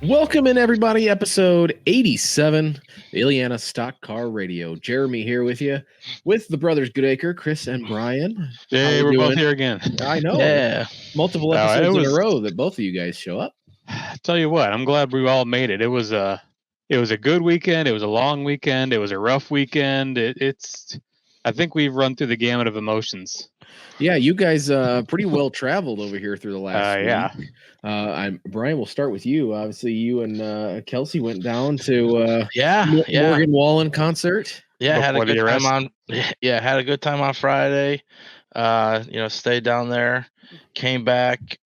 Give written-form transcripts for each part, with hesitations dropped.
Welcome in, everybody. Episode 87, the Illiana Stock Car Radio. Jeremy here with you, with the brothers Goodacre, Chris and Brian. How Hey, we we're both doing? here again. I know. Yeah. Multiple it episodes in a was- row that both of you guys show up. Tell you what, I'm glad we all made it. It was a good weekend. It was a long weekend. It was a rough weekend. I think we've run through the gamut of emotions. Yeah, you guys pretty well traveled over here through the last week. Yeah. Brian, we'll start with you. Obviously, you and Kelsey went down to Yeah. Morgan Wallen concert. Yeah, had a Before the good time arrest. on. Yeah, had a good time on Friday. Stayed down there, came back,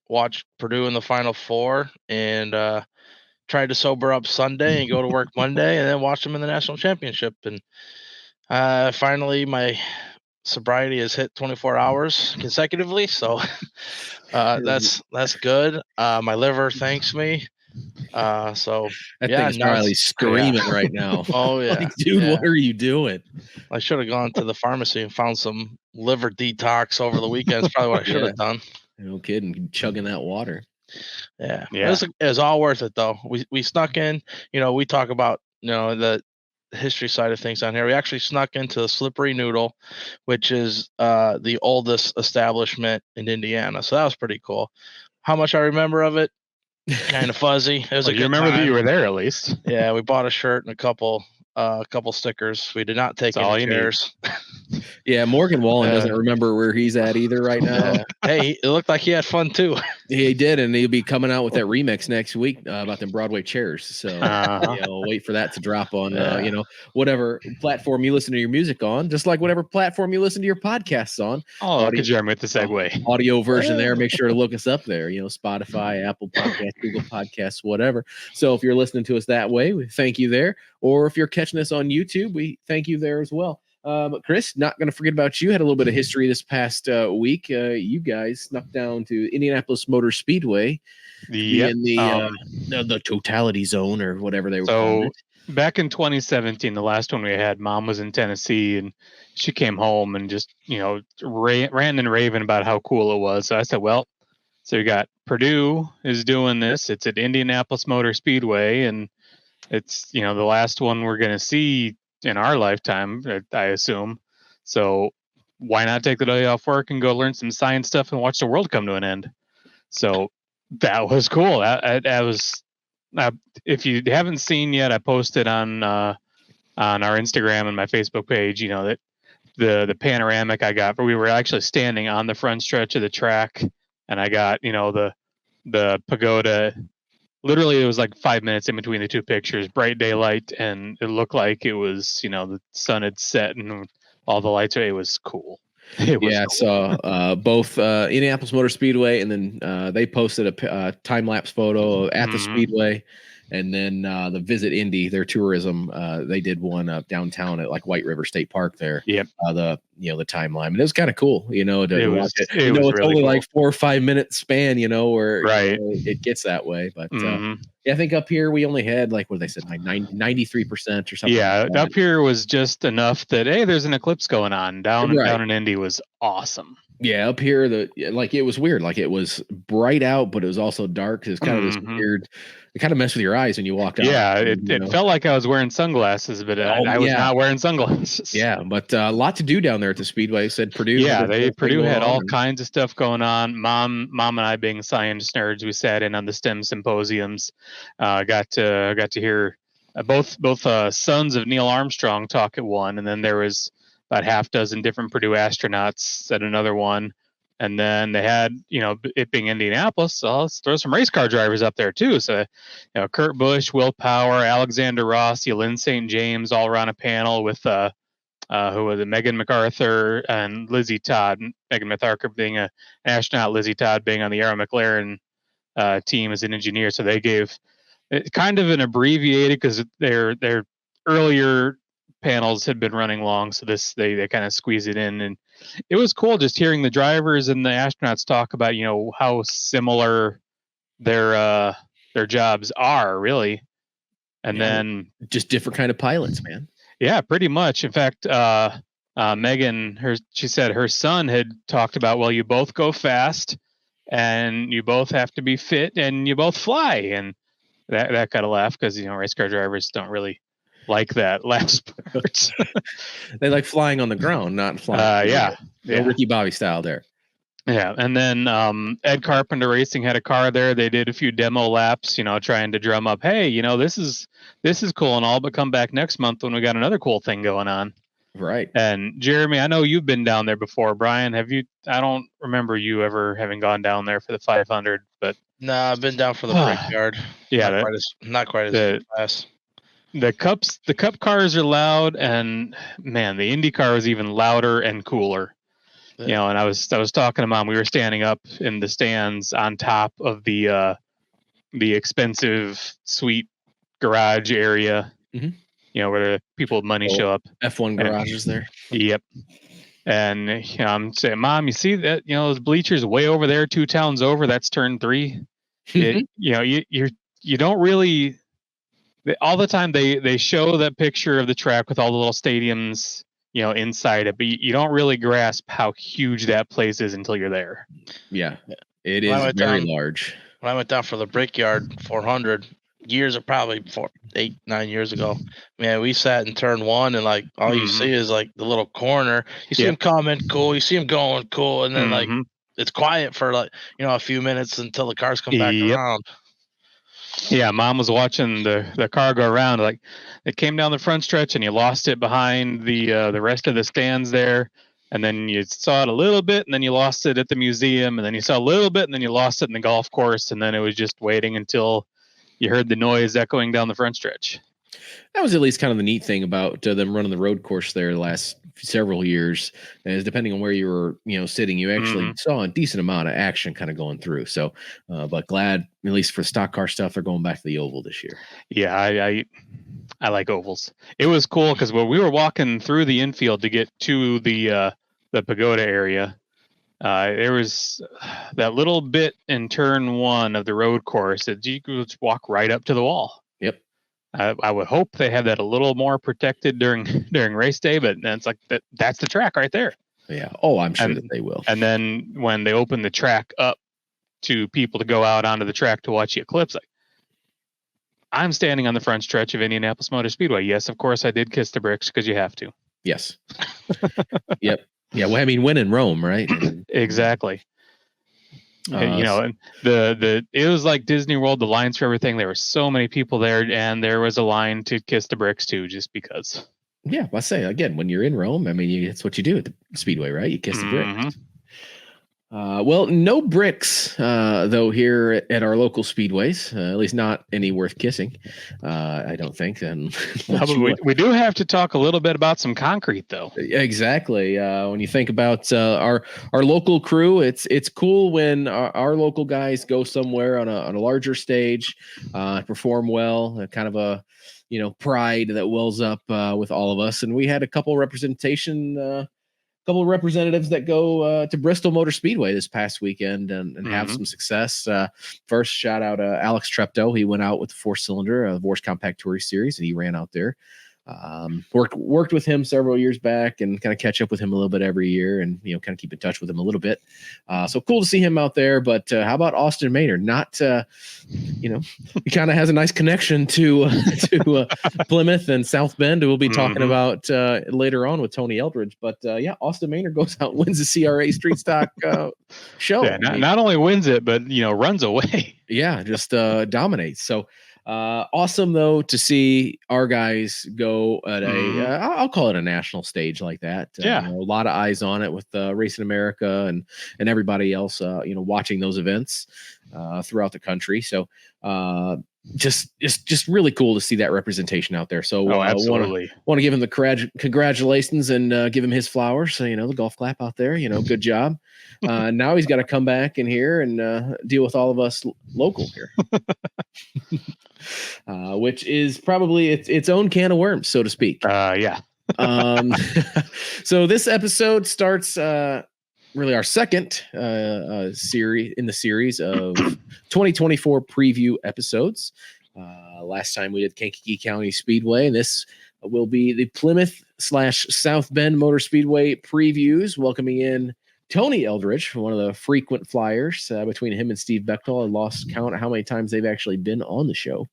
watched Purdue in the Final Four, and tried to sober up Sunday and go to work Monday, and then watch them in the national championship. And finally, my sobriety has hit 24 hours consecutively, so that's good. My liver thanks me. So That yeah, thing's now probably it's- screaming right now. Oh yeah, Like, dude, yeah. what are you doing? I should have gone to the pharmacy and found some liver detox over the weekend. It's probably what I should have done. No kidding, chugging that water. Yeah. Yeah. It was all worth it though. We snuck in. We talk about the history side of things on here. We actually snuck into the Slippery Noodle, which is the oldest establishment in Indiana. So that was pretty cool. How much I remember of it, kind of fuzzy. It was Well, a you good remember that time. you were there at least. Yeah, we bought a shirt and a couple stickers. We did not take That's all any you need. chairs. Yeah, Morgan Wallen doesn't remember where he's at either right now. Yeah. Hey, it looked like he had fun too. He did, and he'll be coming out with that remix next week about them Broadway chairs. So wait for that to drop on whatever platform you listen to your music on, just like whatever platform you listen to your podcasts on. Oh, look at Jeremy with the segue. Audio version there. Make sure to look us up there. Spotify, Apple Podcasts, Google Podcasts, whatever. So if you're listening to us that way, we thank you there. Or if you're catching us on YouTube, we thank you there as well. But Chris, not going to forget about you. Had a little bit of history this past week. You guys snuck down to Indianapolis Motor Speedway in the totality zone or whatever they were calling it. Back in 2017, the last one we had, Mom was in Tennessee and she came home and just ran and raving about how cool it was. So I said, well, so we got Purdue is doing this. It's at Indianapolis Motor Speedway, and it's the last one we're going to see in our lifetime, I assume. So why not take the day off work and go learn some science stuff and watch the world come to an end? So that was cool. That was, if you haven't seen yet, I posted on our Instagram and my Facebook page, that the panoramic I got, but we were actually standing on the front stretch of the track, and I got, the pagoda. Literally, it was like 5 minutes in between the two pictures, bright daylight, and it looked like it was, the sun had set and all the lights. It was cool. So both Indianapolis Motor Speedway, and then they posted a time-lapse photo at the Speedway, and then the Visit Indy, their tourism, they did one up downtown at like White River State Park there. Yep. The timeline, and it was kind of cool, to watch it. It was it's really only cool. like 4 or 5 minute span, where right. It gets that way. But I think up here we only had like what they said, like 93% or something. Yeah, like that. up here was just enough that hey, there's an eclipse going on. Down in Indy was awesome. Yeah, up here it was weird. Like it was bright out, but it was also dark. It was kind of this weird. It kind of messed with your eyes when you walked out. Yeah, it felt like I was wearing sunglasses, but I was not wearing sunglasses. Yeah, but a lot to do down there at the Speedway. Said Purdue. Yeah, Purdue had all kinds of stuff going on. Mom and I, being science nerds, we sat in on the STEM symposiums. Got to hear both sons of Neil Armstrong talk at one, and then there was about half dozen different Purdue astronauts at another one. And then they had, it being Indianapolis, so let's throw some race car drivers up there too. So, Kurt Busch, Will Power, Alexander Rossi, Lynn St. James, all around a panel with who was it, Megan MacArthur and Lizzie Todd. Megan MacArthur being an astronaut, Lizzie Todd being on the Arrow McLaren team as an engineer. So they gave it kind of an abbreviated, because their earlier panels had been running long, so they kind of squeeze it in, and it was cool just hearing the drivers and the astronauts talk about how similar their jobs are, really. And then just different kind of pilots, man. Yeah, pretty much. In fact, Megan, she said her son had talked about, well, you both go fast and you both have to be fit and you both fly. And that got a laugh because race car drivers don't really like that last part. They like flying on the ground, not flying. No Ricky Bobby style there. Yeah, and then Ed Carpenter Racing had a car there. They did a few demo laps, trying to drum up, hey, this is cool and all, but come back next month when we got another cool thing going on. Right. And Jeremy, I know you've been down there before. Brian, have you? I don't remember you ever having gone down there for the 500, but no, I've been down for the Brickyard. Yeah, not quite as fast. The cup cars are loud, and man, the Indy car is even louder and cooler. Yeah. And I was talking to Mom. We were standing up in the stands on top of the expensive suite garage area. Mm-hmm. Where the people with money show up. F1 garages there. Yep. And I'm saying, Mom, you see that those bleachers way over there, 2 towns over. That's turn 3. You don't really. All the time they show that picture of the track with all the little stadiums inside it, but you don't really grasp how huge that place is until you're there. Yeah, it is very large. When I went down for the Brickyard 400 probably 8, 9 years ago, man, we sat in turn 1 and like all you see is like the little corner. You see him coming cool, you see him going cool, and then like it's quiet for like a few minutes until the cars come back around. Yeah, Mom was watching the car go around. Like it came down the front stretch, and you lost it behind the rest of the stands there, and then you saw it a little bit, and then you lost it at the museum, and then you saw a little bit, and then you lost it in the golf course, and then it was just waiting until you heard the noise echoing down the front stretch. That was at least kind of the neat thing about them running the road course there the last several years, is depending on where you were, sitting, you actually saw a decent amount of action kind of going through. So, but glad, at least for stock car stuff, they're going back to the oval this year. Yeah, I like ovals. It was cool because when we were walking through the infield to get to the pagoda area, there was that little bit in turn 1 of the road course that you could just walk right up to the wall. Yep. I would hope they had that a little more protected during race day, but it's like that's the track right there. Yeah. Oh, I'm sure that they will. And then when they open the track up to people to go out onto the track to watch the eclipse, like I'm standing on the front stretch of Indianapolis Motor Speedway. Yes, of course I did kiss the bricks because you have to. Yes. Yep. Yeah. Well, I mean, when in Rome, right? Exactly. And it was like Disney World, the lines for everything. There were so many people there, and there was a line to kiss the bricks too, just because. Yeah, I say again, when you're in Rome, I mean, it's what you do at the Speedway, right? You kiss the bricks. Well, no bricks, though, here at our local speedways, at least not any worth kissing, I don't think. And we do have to talk a little bit about some concrete, though. Exactly. When you think about our local crew, it's cool when our local guys go somewhere on a larger stage, perform well, kind of a pride that wells up with all of us. And we had a couple representatives that go to Bristol Motor Speedway this past weekend and have some success. First, shout out Alex Treptow. He went out with the 4-cylinder, Vorse Compact Touring Series, and he ran out there. Worked with him several years back and kind of catch up with him a little bit every year and, kind of keep in touch with him a little bit. So cool to see him out there. But how about Austin Maynard? Not, he kind of has a nice connection to Plymouth and South Bend. We'll be talking about later on with Tony Eldridge. But yeah, Austin Maynard goes out and wins the CRA Street Stock show. Yeah, not only wins it, but, runs away. Yeah, just dominates. So, awesome though to see our guys go at I'll call it a national stage like that. A lot of eyes on it with Racing America and everybody else watching those events throughout the country. So just really cool to see that representation out there. So absolutely want to give him the congratulations and give him his flowers. So the golf clap out there. Good job. Now he's got to come back in here and deal with all of us local here. Which is probably its own can of worms, so to speak. Yeah. So this episode starts really our second series in the series of 2024 preview episodes. Last time we did Kankakee County Speedway, and this will be the Plymouth / South Bend Motor Speedway previews, welcoming in Tony Eldridge, one of the frequent flyers. Between him and Steve Bechtel, I lost count of how many times they've actually been on the show.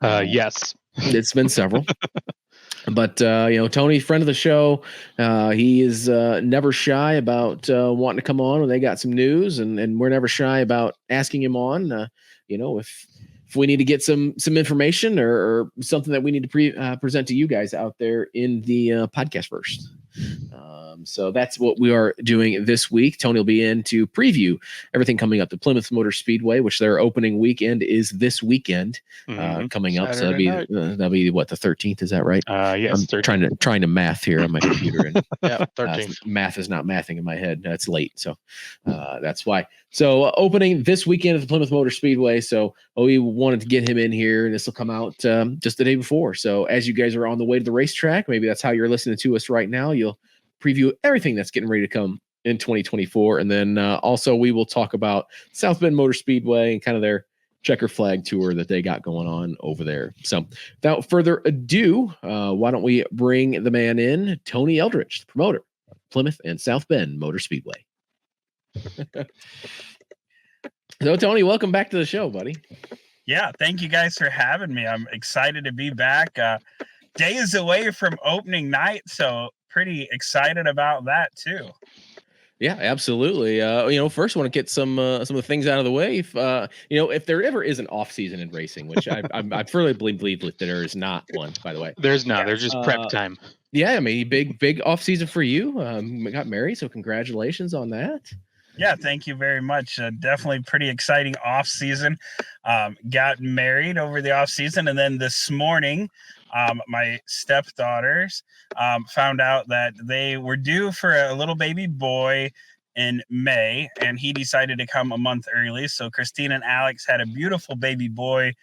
Yes, it's been several. But Tony, friend of the show, he is never shy about wanting to come on when they got some news, and we're never shy about asking him on. If we need to get some information or something that we need to present to you guys out there in the podcast first. So that's what we are doing this week. Tony will be in to preview everything coming up. The Plymouth Motor Speedway, which their opening weekend is this weekend, coming up. Saturday so that'll be what, the 13th? Is that right? Yes. I'm trying to math here on my computer, and Yeah, 13th. math is not mathing in my head. That's late, so that's why. So opening this weekend at the Plymouth Motor Speedway. So we wanted to get him in here, and this will come out just the day before. So as you guys are on the way to the racetrack, maybe that's how you're listening to us right now. You'll preview everything that's getting ready to come in 2024. And then also we will talk about South Bend Motor Speedway and kind of their checker flag tour that they got going on over there. So without further ado, why don't we bring the man in, Tony Eldridge, the promoter of Plymouth and South Bend Motor Speedway. So Tony, welcome back to the show, buddy. Yeah, thank you guys for having me. I'm excited to be back. Days away from opening night, so pretty excited about that too. Yeah, absolutely. First I want to get some of the things out of the way. If there ever is an off season in racing, which I firmly believe that there is not one, by the way. There's not. There's just prep time. Yeah, I mean, big off season for you. Got married, so congratulations on that. Yeah, thank you very much. Definitely pretty exciting off season. Got married over the off season, and then this morning, my stepdaughters found out that they were due for a little baby boy in May, and he decided to come a month early. So Christine and Alex had a beautiful baby boy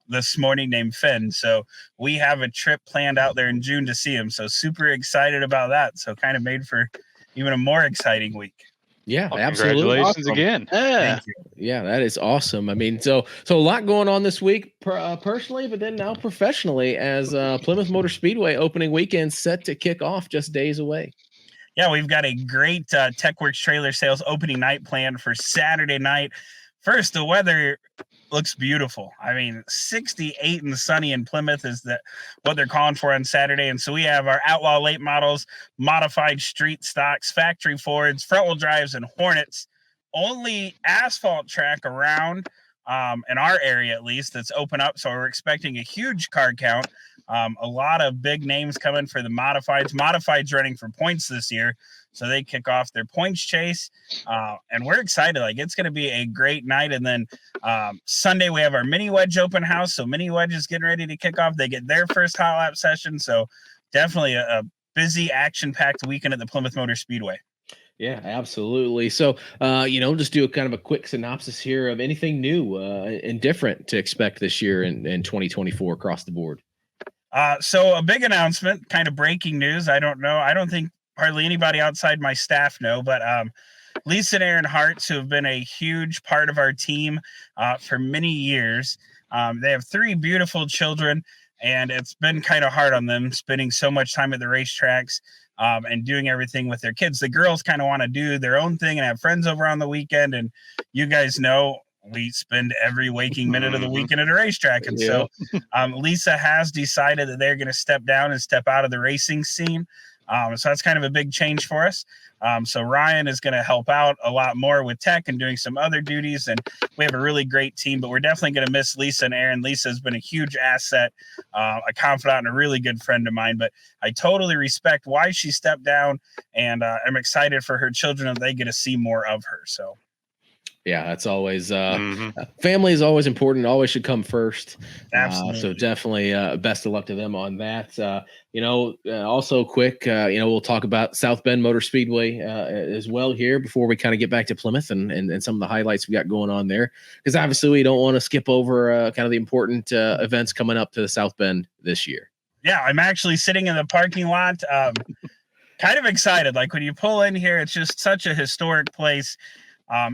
this morning named Finn. So we have a trip planned out there in June to see him. So super excited about that. So kind of made for even a more exciting week. Yeah, well, absolutely. Congratulations again. Thank you. Yeah, that is awesome. I mean, so a lot going on this week personally, but then now professionally, as Plymouth Motor Speedway opening weekend set to kick off just days away. Yeah, we've got a great TechWorks trailer sales opening night planned for Saturday night. First, the weather looks beautiful. I mean, 68 and sunny in Plymouth is what they're calling for on Saturday. And so we have our Outlaw late models, modified street stocks, factory Fords, front wheel drives, and Hornets. Only asphalt track around in our area, at least, that's open up. So we're expecting a huge car count. A lot of big names coming for the modifieds. Modifieds running for points this year. So they kick off their points chase, and we're excited. Like, it's going to be a great night. And then Sunday we have our mini wedge open house. So mini wedge is getting ready to kick off. They get their first hot lap session. So definitely a busy, action-packed weekend at the Plymouth Motor Speedway. Yeah, absolutely. So, just do a kind of a quick synopsis here of anything new and different to expect this year in 2024 across the board. So a big announcement, kind of breaking news. I don't know. I don't think hardly anybody outside my staff know, but Lisa and Aaron Hartz, who have been a huge part of our team for many years. They have 3 beautiful children, and it's been kind of hard on them spending so much time at the racetracks and doing everything with their kids. The girls kind of want to do their own thing and have friends over on the weekend. And you guys know, we spend every waking minute of the weekend at a racetrack. And so Lisa has decided that they're going to step down and step out of the racing scene. So that's kind of a big change for us. So Ryan is going to help out a lot more with tech and doing some other duties. And we have a really great team, but we're definitely going to miss Lisa and Aaron. Lisa has been a huge asset, a confidant, and a really good friend of mine. But I totally respect why she stepped down, and I'm excited for her children that they get to see more of her. So. Yeah, that's always family is always important. Always should come first. Absolutely. So definitely best of luck to them on that. Also quick, we'll talk about South Bend Motor Speedway as well here before we kind of get back to Plymouth and some of the highlights we got going on there. Because obviously we don't want to skip over kind of the important events coming up to the South Bend this year. Yeah, I'm actually sitting in the parking lot, kind of excited. Like, when you pull in here, it's just such a historic place.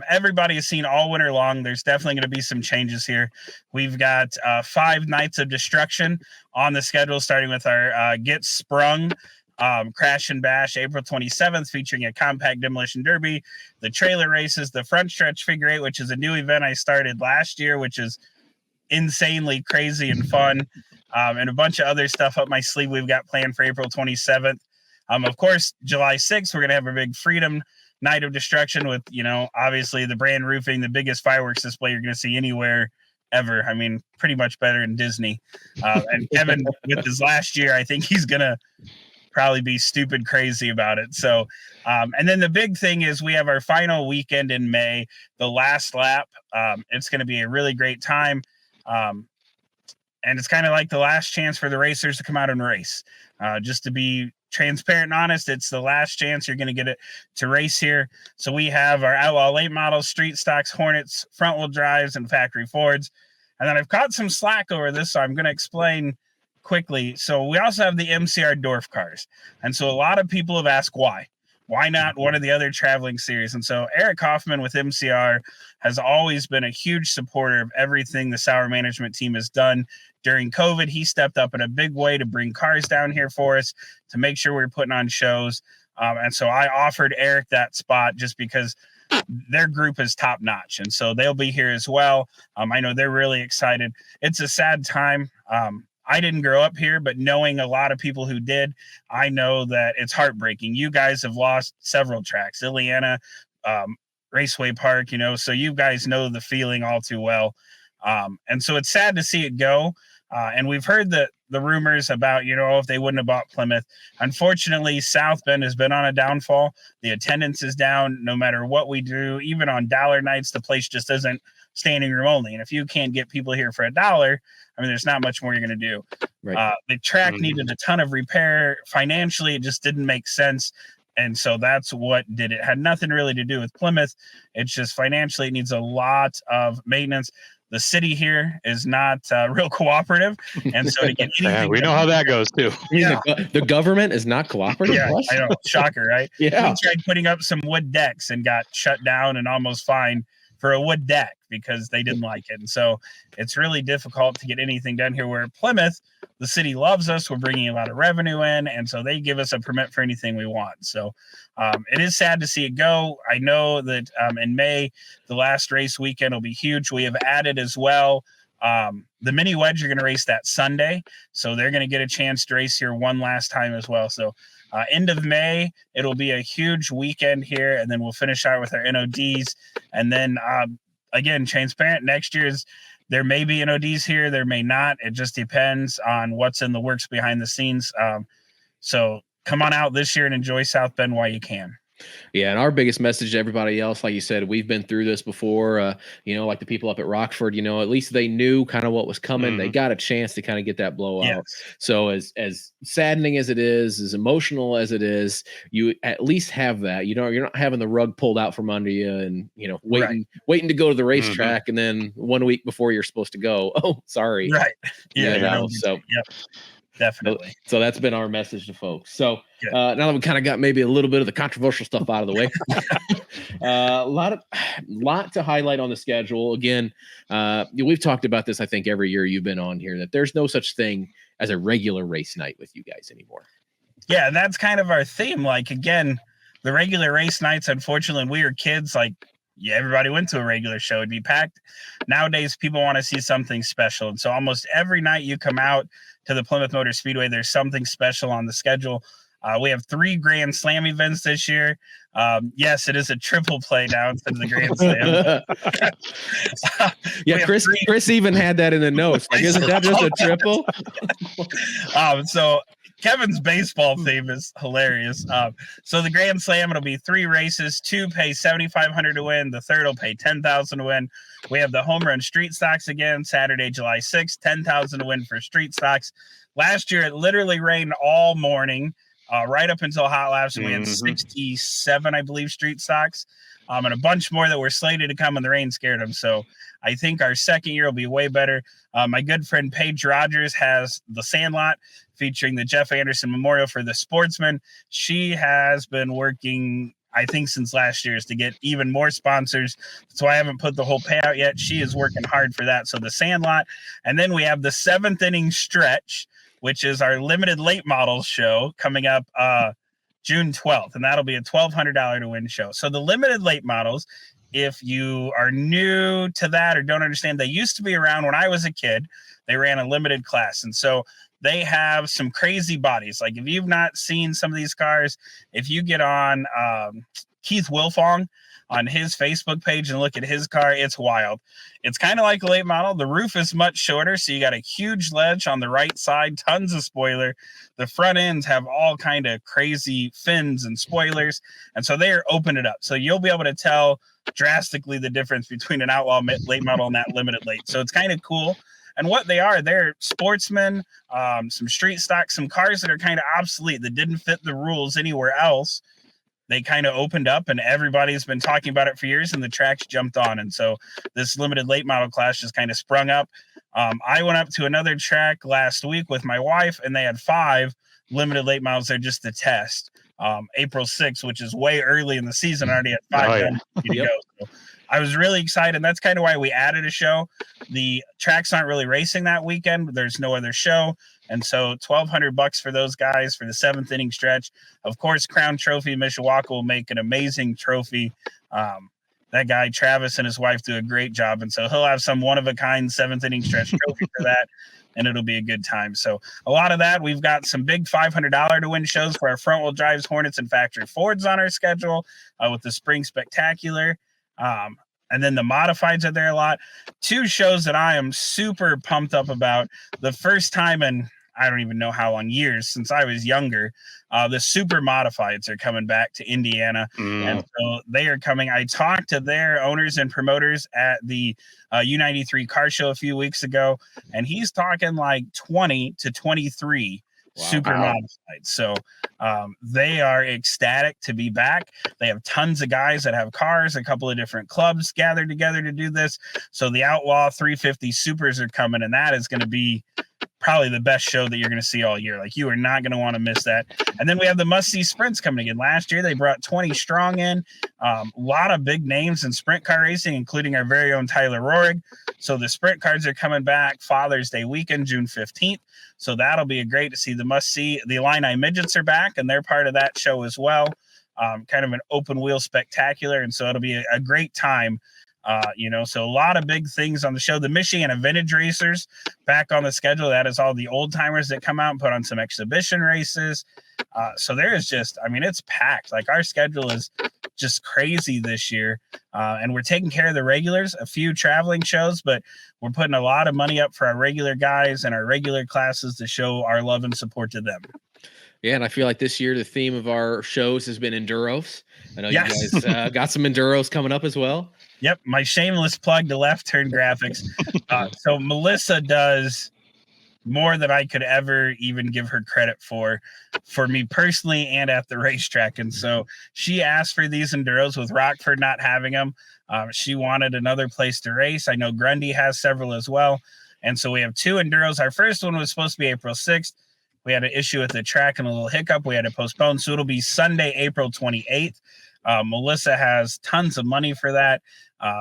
Everybody has seen all winter long. There's definitely going to be some changes here. We've got 5 nights of destruction on the schedule, starting with our Get Sprung Crash and Bash, April 27th, featuring a compact demolition derby, the trailer races, the front stretch figure eight, which is a new event I started last year, which is insanely crazy and fun, and a bunch of other stuff up my sleeve we've got planned for April 27th. Of course, July 6th, we're going to have a big Freedom Night of Destruction with, obviously the brand roofing, the biggest fireworks display you're going to see anywhere ever. I mean, pretty much better than Disney. And Kevin, with his last year, I think he's going to probably be stupid crazy about it. So, and then the big thing is we have our final weekend in May, the last lap. It's going to be a really great time. And it's kind of like the last chance for the racers to come out and race. Just to be transparent and honest, it's the last chance you're going to get it to race here. So we have our Outlaw late models, street stocks, Hornets, front wheel drives, and factory Fords. And then I've caught some slack over this, so I'm going to explain quickly. So we also have the MCR Dwarf cars. And so a lot of people have asked why. Why not one of the other traveling series? And so Eric Hoffman with MCR has always been a huge supporter of everything the Sauer management team has done. During COVID, he stepped up in a big way to bring cars down here for us to make sure we're putting on shows. And so I offered Eric that spot just because their group is top notch. And so they'll be here as well. I know they're really excited. It's a sad time. I didn't grow up here, but knowing a lot of people who did, I know that it's heartbreaking. You guys have lost several tracks, Illiana, Raceway Park, so you guys know the feeling all too well. And so it's sad to see it go. And we've heard the rumors about, if they wouldn't have bought Plymouth. Unfortunately, South Bend has been on a downfall. The attendance is down no matter what we do. Even on dollar nights, the place just isn't standing room only. And if you can't get people here for $1, there's not much more you're going to do. Right. The track needed a ton of repair. Financially, it just didn't make sense. And so that's what did it. Had nothing really to do with Plymouth. It's just financially, it needs a lot of maintenance. The city here is not real cooperative. And so to get anything we know how that goes too. Yeah. The government is not cooperative. Yeah, I know. Shocker, right? Yeah. We tried putting up some wood decks and got shut down and almost fined for a wood deck because they didn't like it. And so it's really difficult to get anything done here, where Plymouth, the city loves us. We're bringing a lot of revenue in. And so they give us a permit for anything we want. So it is sad to see it go. I know that in May, the last race weekend will be huge. We have added as well. The mini wedge are going to race that Sunday. So they're going to get a chance to race here one last time as well. So end of May, it'll be a huge weekend here, and then we'll finish out with our NODs. And then, again, transparent, next year's, there may be NODs here, there may not. It just depends on what's in the works behind the scenes. So come on out this year and enjoy South Bend while you can. Yeah, and our biggest message to everybody else, like you said, we've been through this before. Like the people up at Rockford, at least they knew kind of what was coming. Mm-hmm. They got a chance to kind of get that blowout. Yes. So as saddening as it is, as emotional as it is, you at least have that. You're not having the rug pulled out from under you, and waiting to go to the racetrack, mm-hmm. and then 1 week before you're supposed to go, oh, sorry. Right. Yeah. So. Yep. Definitely. So that's been our message to folks. So now that we kind of got maybe a little bit of the controversial stuff out of the way, a lot to highlight on the schedule. Again, we've talked about this, I think, every year you've been on here, that there's no such thing as a regular race night with you guys anymore. Yeah, and that's kind of our theme. Like, again, the regular race nights, unfortunately, when we were kids, everybody went to a regular show. It'd be packed. Nowadays, people want to see something special. And so almost every night you come out to the Plymouth Motor Speedway, there's something special on the schedule. We have 3 Grand Slam events this year. Yes, it is a triple play now instead of the Grand Slam. Yeah, Chris even had that in the notes. Isn't that just a triple? So Kevin's baseball theme is hilarious. So the Grand Slam, it'll be 3 races. 2 pay $7,500 to win. The third will pay $10,000 to win. We have the Home Run Street Stocks again, Saturday, July 6th, $10,000 to win for Street Stocks. Last year, it literally rained all morning, right up until hot laps, and we had 67, I believe, Street Stocks, and a bunch more that were slated to come, and the rain scared them. So I think our second year will be way better. My good friend Paige Rogers has the Sandlot, featuring the Jeff Anderson Memorial for the Sportsman. She has been working, I think, since last year's to get even more sponsors. So I haven't put the whole payout yet. She is working hard for that. So the Sandlot. And then we have the 7th inning stretch, which is our limited late models show coming up June 12th. And that'll be a $1,200 to win show. So the limited late models, if you are new to that or don't understand, they used to be around when I was a kid. They ran a limited class. And so they have some crazy bodies. Like if you've not seen some of these cars, if you get on Keith Wilfong on his Facebook page and look at his car, it's wild. It's kind of like a late model. The roof is much shorter, so you got a huge ledge on the right side, tons of spoiler. The front ends have all kind of crazy fins and spoilers, and so they're open it up. So you'll be able to tell drastically the difference between an outlaw late model and that limited late. So it's kind of cool. And what they are, they're sportsmen, some street stock, some cars that are kind of obsolete, that didn't fit the rules anywhere else. They kind of opened up and everybody's been talking about it for years and the tracks jumped on. And so this limited late model class just kind of sprung up. I went up to another track last week with my wife and they had 5 limited late models there just to test. April 6th, which is way early in the season, already at 5 to go. So I was really excited. That's kind of why we added a show. The tracks aren't really racing that weekend, but there's no other show. And so $1,200 for those guys for the 7th inning stretch. Of course, Crown Trophy Mishawaka will make an amazing trophy. That guy, Travis, and his wife do a great job. And so he'll have some one-of-a-kind 7th inning stretch trophy for that, and it'll be a good time. So a lot of that. We've got some big $500 to win shows for our front-wheel drives, Hornets, and factory Fords on our schedule with the Spring Spectacular. And then the modifieds are there a lot. 2 shows that I am super pumped up about. The first time in I don't even know how long, years since I was younger, the super modifieds are coming back to Indiana. And so they are coming. I talked to their owners and promoters at the U93 car show a few weeks ago, and he's talking like 20 to 23 super modified. So they are ecstatic to be back. They have tons of guys that have cars, a couple of different clubs gathered together to do this. So the Outlaw 350 Supers are coming, and that is going to be probably the best show that you're going to see all year. Like, you are not going to want to miss that. And then we have the must-see sprints coming again. Last year, they brought 20 strong in. A lot of big names in sprint car racing, including our very own Tyler Rohrig. So the sprint cars are coming back Father's Day weekend, June 15th. So that'll be a great to see. The must-see. The Illini Midgets are back, and they're part of that show as well. Kind of an open-wheel spectacular, and so it'll be a great time. So a lot of big things on the show. The Michiana Vintage Racers back on the schedule. That is all the old timers that come out and put on some exhibition races. So there is just, it's packed. Like, our schedule is just crazy this year. And we're taking care of the regulars, a few traveling shows, but we're putting a lot of money up for our regular guys and our regular classes to show our love and support to them. Yeah, and I feel like this year the theme of our shows has been enduros. I know you guys got some enduros coming up as well. Yep, my shameless plug to Left Turn Graphics. So Melissa does more than I could ever even give her credit for me personally and at the racetrack. And so she asked for these enduros, with Rockford not having them. She wanted another place to race. I know Grundy has several as well. And so we have 2 enduros. Our first one was supposed to be April 6th. We had an issue with the track and a little hiccup. We had to postpone. So it'll be Sunday, April 28th. Melissa has tons of money for that.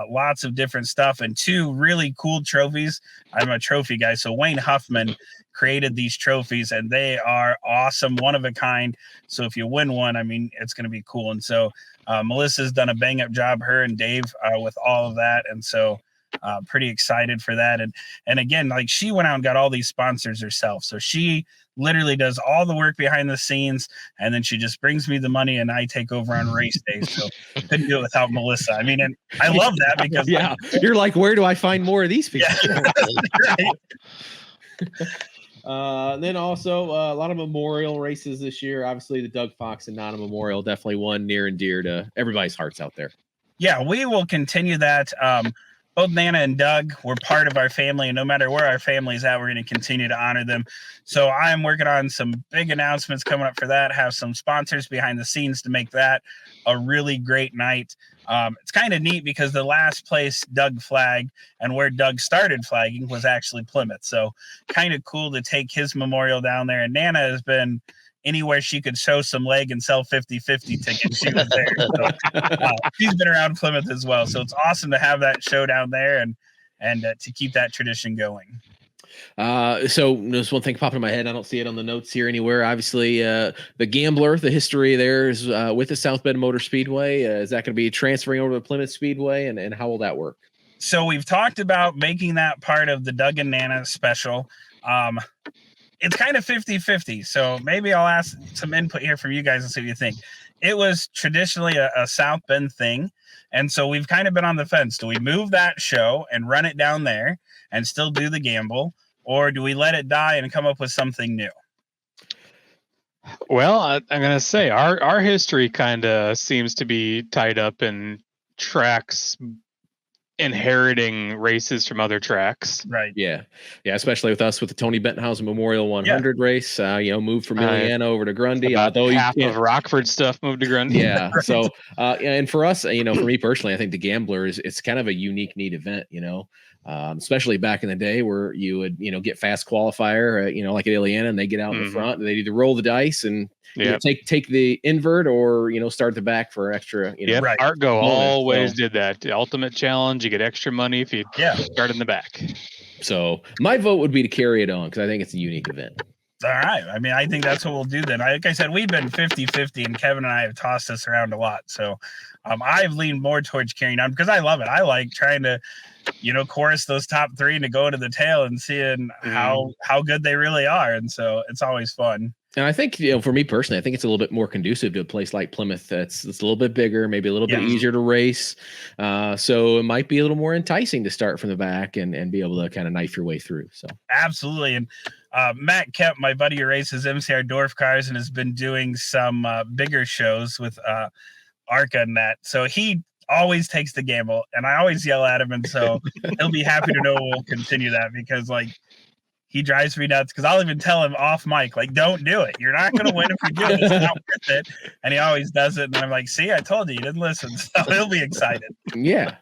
Lots of different stuff, and 2 really cool trophies. I'm a trophy guy. So Wayne Huffman created these trophies, and they are awesome, one of a kind. So if you win one, it's going to be cool. And so Melissa's done a bang up job, her and Dave, with all of that. And so pretty excited for that. And again, like, she went out and got all these sponsors herself. So she literally does all the work behind the scenes, and then she just brings me the money and I take over on race days. So couldn't do it without Melissa. And I love that because you're like, where do I find more of these people? Right. Then also a lot of memorial races this year. Obviously the Doug Fox and Nana Memorial, definitely one near and dear to everybody's hearts out there. Yeah, we will continue that. Both Nana and Doug were part of our family, and no matter where our family's at, we're going to continue to honor them. So I'm working on some big announcements coming up for that, have some sponsors behind the scenes to make that a really great night. It's kind of neat because the last place Doug flagged and where Doug started flagging was actually Plymouth. So kind of cool to take his memorial down there. And Nana has been anywhere she could show some leg and sell 50-50 tickets, she was there. So, she's been around Plymouth as well. So it's awesome to have that show down there and to keep that tradition going. So there's one thing popping in my head. I don't see it on the notes here anywhere. Obviously, the Gambler, the history there is with the South Bend Motor Speedway. Is that going to be transferring over to Plymouth Speedway, and how will that work? So we've talked about making that part of the Doug and Nana special. It's kind of 50-50. So maybe I'll ask some input here from you guys and see what you think. It was traditionally a South Bend thing. And so we've kind of been on the fence. Do we move that show and run it down there and still do the gamble? Or do we let it die and come up with something new? Well, I'm going to say our history kind of seems to be tied up in tracks inheriting races from other tracks. Right. Yeah. Especially with us with the Tony Bentonhausen Memorial 100 race. Moved from Illiana over to Grundy. Although half of Rockford stuff moved to Grundy. Yeah. So, and for us, for me personally, I think the Gambler it's kind of a unique, neat event. Especially back in the day where you would get fast qualifier, like at Illiana, and they get out in the front, and they either roll the dice and take the invert or start the back for extra. Right. Artgo always did that. The ultimate challenge, you get extra money if you start in the back. So my vote would be to carry it on because I think it's a unique event. All right. I mean, I think that's what we'll do then. Like I said, we've been 50-50, and Kevin and I have tossed this around a lot. So I've leaned more towards carrying on because I love it. I like trying to chorus those top three and to go to the tail and seeing how good they really are. And so it's always fun. And I think, for me personally, I think it's a little bit more conducive to a place like Plymouth. It's a little bit bigger, maybe a little bit easier to race. So it might be a little more enticing to start from the back and be able to kind of knife your way through. So absolutely. And Matt Kemp, my buddy who races MCR Dwarf cars and has been doing some bigger shows with ARCA and that. So he always takes the gamble, and I always yell at him, and so he'll be happy to know we'll continue that because he drives me nuts because I'll even tell him off mic, don't do it. You're not going to win if you do it. It's not worth it. And he always does it. And I'm like, see, I told you didn't listen. So he'll be excited. Yeah.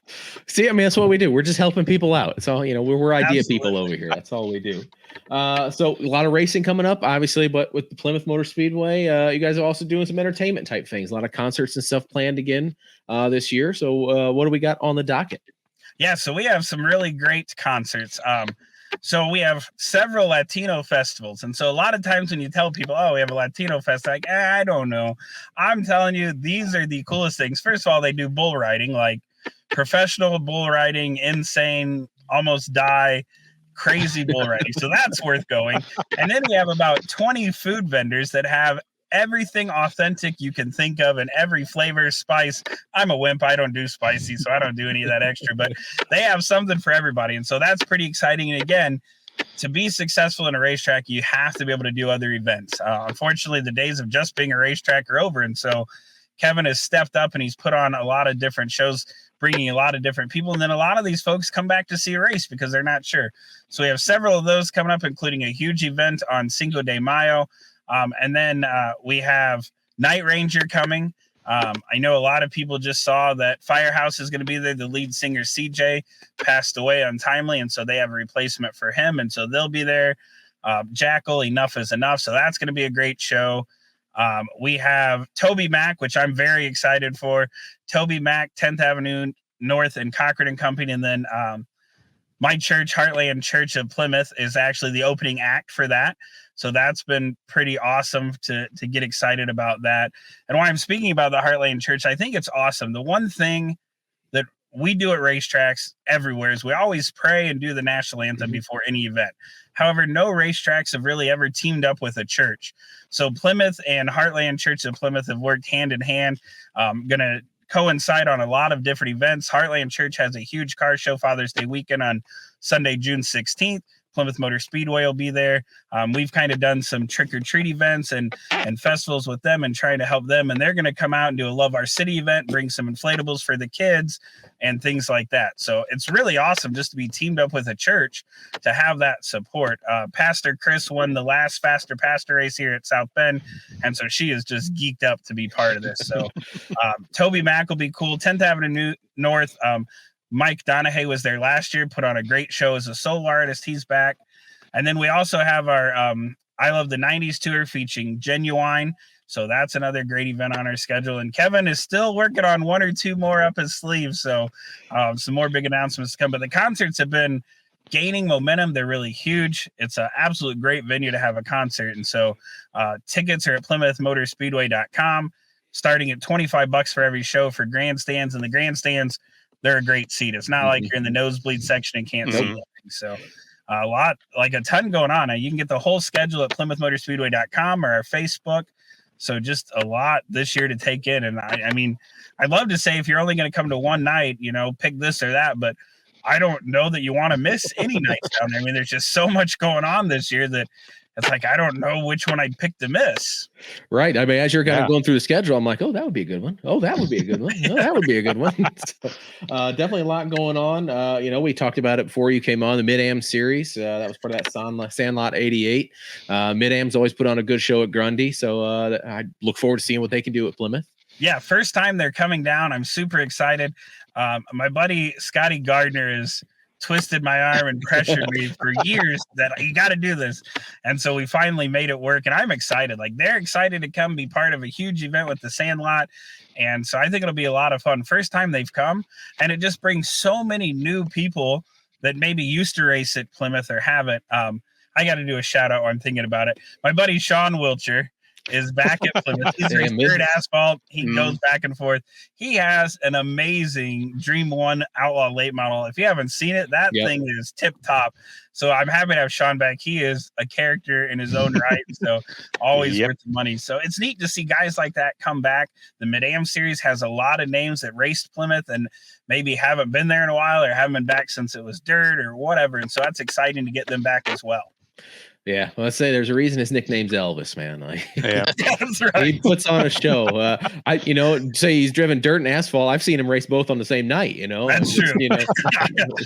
See, I mean, that's what we do. We're just helping people out. It's all, we're idea people over here. That's all we do. So a lot of racing coming up, obviously, but with the Plymouth Motor Speedway, you guys are also doing some entertainment type things, a lot of concerts and stuff planned again this year. So what do we got on the docket? Yeah, so we have some really great concerts. So we have several Latino festivals. And so a lot of times when you tell people, we have a Latino fest, like, I don't know. I'm telling you, these are the coolest things. First of all, they do bull riding, like professional bull riding, insane, almost die, crazy bull riding. So that's worth going. And then we have about 20 food vendors that have everything authentic you can think of and every flavor, spice. I'm a wimp. I don't do spicy, so I don't do any of that extra, but they have something for everybody. And so that's pretty exciting. And again, to be successful in a racetrack, you have to be able to do other events. Unfortunately, the days of just being a racetrack are over. And so Kevin has stepped up and he's put on a lot of different shows, bringing a lot of different people. And then a lot of these folks come back to see a race because they're not sure. So we have several of those coming up, including a huge event on Cinco de Mayo. And then we have Night Ranger coming. I know a lot of people just saw that Firehouse is going to be there. The lead singer, CJ, passed away untimely, and so they have a replacement for him, and so they'll be there. Jackal, Enough is Enough, so that's going to be a great show. We have Toby Mac, which I'm very excited for. Toby Mac, 10th Avenue North and Cochran and Company, and then my church, Heartland Church of Plymouth, is actually the opening act for that. So that's been pretty awesome to get excited about that. And why I'm speaking about the Heartland Church, I think it's awesome. The one thing that we do at racetracks everywhere is we always pray and do the national anthem before any event. However, no racetracks have really ever teamed up with a church. So Plymouth and Heartland Church of Plymouth have worked hand in hand, going to coincide on a lot of different events. Heartland Church has a huge car show Father's Day weekend on Sunday, June 16th. Plymouth Motor Speedway will be there. We've kind of done some trick-or-treat events and festivals with them and trying to help them. And they're going to come out and do a Love Our City event, bring some inflatables for the kids and things like that. So it's really awesome just to be teamed up with a church to have that support. Pastor Chris won the last Faster Pastor race here at South Bend. And so she is just geeked up to be part of this. So Toby Mac will be cool. 10th Avenue North. Mike Donahue was there last year, put on a great show as a solo artist. He's back. And then we also have our I Love the 90s tour featuring Genuine. So that's another great event on our schedule. And Kevin is still working on one or two more up his sleeve. So some more big announcements to come. But the concerts have been gaining momentum. They're really huge. It's an absolute great venue to have a concert. And so tickets are at PlymouthMotorSpeedway.com, starting at $25 for every show for grandstands. And the grandstands, they're a great seat. It's not like you're in the nosebleed section and can't see anything. So a ton going on. Now, you can get the whole schedule at PlymouthMotorSpeedway.com or our Facebook. So just a lot this year to take in. And I mean, I'd love to say if you're only going to come to one night, pick this or that, but I don't know that you want to miss any nights down there. I mean, there's just so much going on this year that it's like, I don't know which one I'd pick to miss. Right. I mean, as you're kind of going through the schedule, I'm like, oh, that would be a good one. Oh, that would be a good one. Oh, that would be a good one. So, definitely a lot going on. We talked about it before you came on, the Mid-Am series. That was part of that Sandlot 88. Mid-Am's always put on a good show at Grundy. So I look forward to seeing what they can do at Plymouth. Yeah, first time they're coming down. I'm super excited. My buddy Scotty Gardner is twisted my arm and pressured me for years that you got to do this. And so we finally made it work. And I'm excited. Like, they're excited to come be part of a huge event with the Sandlot. And so I think it'll be a lot of fun. First time they've come. And it just brings so many new people that maybe used to race at Plymouth or haven't. I got to do a shout out while I'm thinking about it. My buddy Sean Wilcher is back at Plymouth. He's raced dirt asphalt. He goes back and forth. He has an amazing Dream 1 Outlaw late model. If you haven't seen it, that thing is tip top. So I'm happy to have Sean back. He is a character in his own right. So always worth the money. So it's neat to see guys like that come back. The Mid-Am series has a lot of names that raced Plymouth and maybe haven't been there in a while or haven't been back since it was dirt or whatever. And so that's exciting to get them back as well. Yeah, well, let's say there's a reason his nickname's Elvis, man. That's right. He puts on a show. Say he's driven dirt and asphalt. I've seen him race both on the same night. That's true.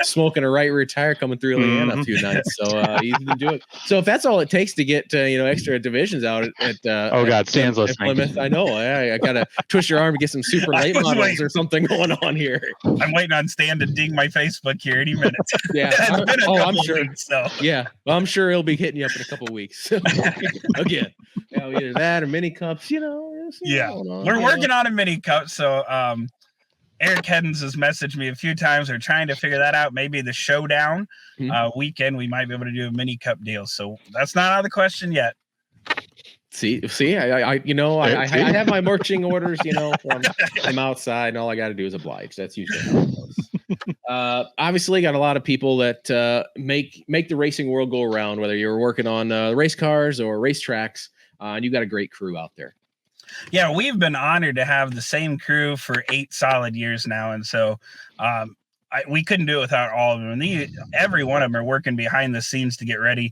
Smoking a right rear tire coming through Illiana a few nights. So he's been doing. So if that's all it takes to get extra divisions out at Stan's listening. Plymouth, I know. I gotta twist your arm to get some super late models or something going on here. I'm waiting on Stan to ding my Facebook here any minute. Yeah. I'm sure. Weeks, so. Yeah, well, I'm sure he'll be hitting you up in a couple of weeks again. Either that or mini cups. We're working on a mini cup. So Eric Heddens has messaged me a few times. We're trying to figure that out. Maybe the showdown weekend we might be able to do a mini cup deal. So that's not out of the question yet. See, I have my marching orders. I'm outside, and all I got to do is oblige. That's usually how it goes. Obviously, got a lot of people that make the racing world go around. Whether you're working on race cars or racetracks, and you got a great crew out there. Yeah, we've been honored to have the same crew for 8 solid years now, and so we couldn't do it without all of them. And every one of them are working behind the scenes to get ready.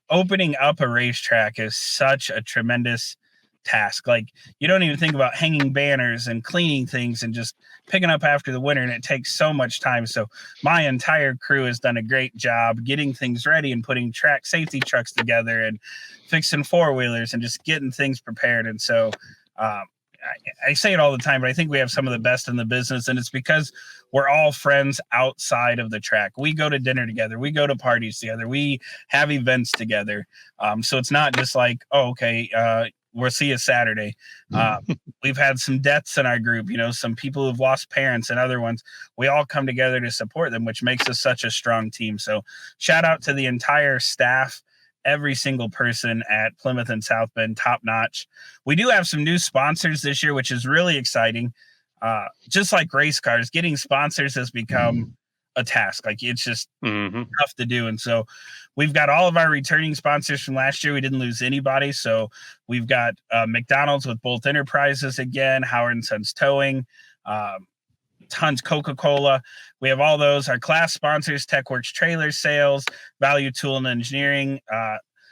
Opening up a racetrack is such a tremendous task. Like, you don't even think about hanging banners and cleaning things and just picking up after the winter, and it takes so much time. So my entire crew has done a great job getting things ready and putting track safety trucks together and fixing 4-wheelers and just getting things prepared. And so I say it all the time, but I think we have some of the best in the business, and it's because we're all friends outside of the track. We go to dinner together. We go to parties together. We have events together. So it's not just like, we'll see you Saturday. We've had some deaths in our group, some people who've lost parents and other ones. We all come together to support them, which makes us such a strong team. So shout out to the entire staff, every single person at Plymouth and South Bend, top notch. We do have some new sponsors this year, which is really exciting. Just like race cars, getting sponsors has become a task. Like, it's just tough to do. And so we've got all of our returning sponsors from last year. We didn't lose anybody. So we've got McDonald's with Bolt Enterprises again, Howard & Sons Towing, tons Coca-Cola. We have all those. Our class sponsors, TechWorks Trailer Sales, Value Tool and Engineering,